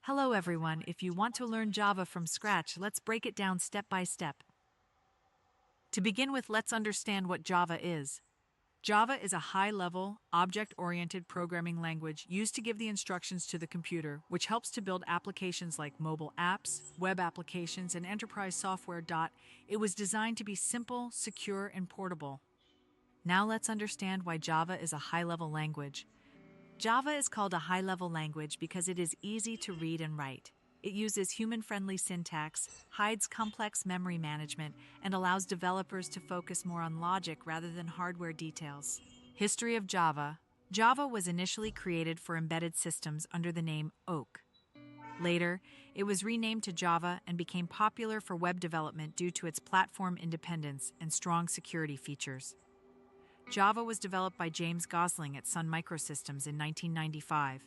Hello everyone, if you want to learn Java from scratch, let's break it down step by step. To begin with, let's understand what Java is. Java is a high-level, object-oriented programming language used to give the instructions to the computer, which helps to build applications like mobile apps, web applications, and enterprise software. It was designed to be simple, secure, and portable. Now let's understand why Java is a high-level language. Java is called a high-level language because it is easy to read and write. It uses human-friendly syntax, hides complex memory management, and allows developers to focus more on logic rather than hardware details. History of Java. Java was initially created for embedded systems under the name Oak. Later, it was renamed to Java and became popular for web development due to its platform independence and strong security features. Java was developed by James Gosling at Sun Microsystems in 1995.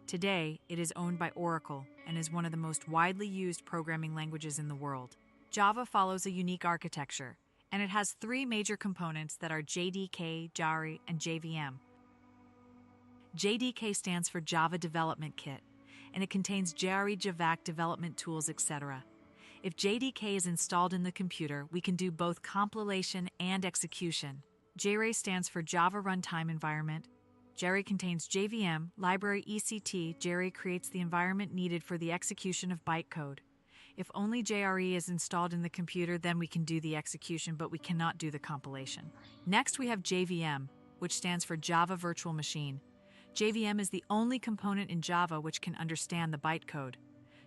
Today, it is owned by Oracle and is one of the most widely used programming languages in the world. Java follows a unique architecture, and it has three major components that are JDK, JARI, and JVM. JDK stands for Java Development Kit, and it contains JARI, JAVAC development tools, etc. If JDK is installed in the computer, we can do both compilation and execution. JARI stands for Java Runtime Environment. JARI contains JVM, library ECT. JARI creates the environment needed for the execution of bytecode. If only JRE is installed in the computer, then we can do the execution, but we cannot do the compilation. Next, we have JVM, which stands for Java Virtual Machine. JVM is the only component in Java which can understand the bytecode.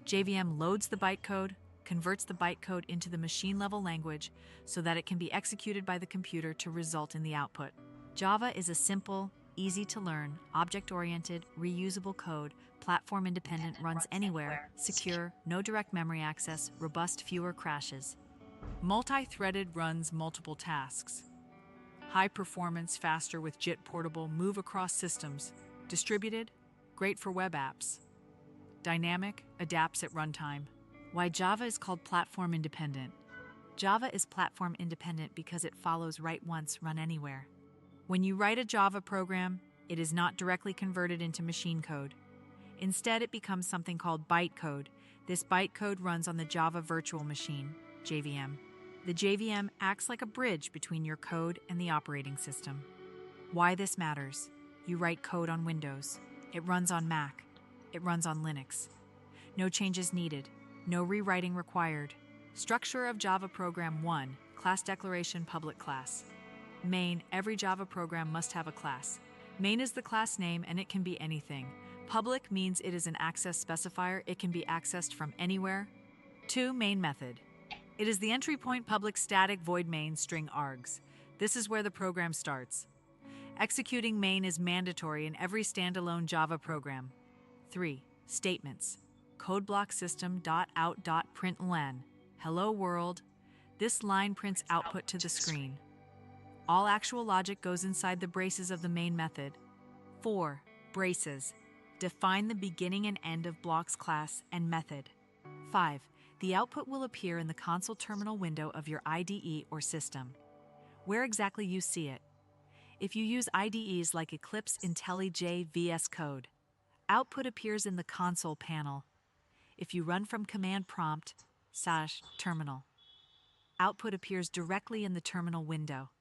JVM loads the bytecode, converts the bytecode into the machine-level language so that it can be executed by the computer to result in the output. Java is a simple, easy-to-learn, object-oriented, reusable code, platform-independent, runs anywhere, secure, no direct memory access, robust, fewer crashes. Multi-threaded, runs multiple tasks. High performance, faster with JIT portable, move across systems. Distributed, great for web apps. Dynamic, adapts at runtime. Why Java is called platform independent. Java is platform independent because it follows write once, run anywhere. When you write a Java program, it is not directly converted into machine code. Instead, it becomes something called bytecode. This bytecode runs on the Java Virtual Machine, JVM. The JVM acts like a bridge between your code and the operating system. Why this matters. You write code on Windows. It runs on Mac. It runs on Linux. No changes needed. No rewriting required. Structure of Java Program 1. Class declaration, public class. Main. Every Java program must have a class. Main is the class name and it can be anything. Public means it is an access specifier. It can be accessed from anywhere. 2. Main method. It is the entry point, public static void main string args. This is where the program starts. Executing main is mandatory in every standalone Java program. 3. Statements. Code block system.out.println. Hello world. This line prints output to the screen. All actual logic goes inside the braces of the main method. 4. Braces. Define the beginning and end of blocks class and method. 5. The output will appear in the console terminal window of your IDE or system. Where exactly you see it? If you use IDEs like Eclipse, IntelliJ, VS Code, output appears in the console panel. If you run from command prompt /terminal, output appears directly in the terminal window.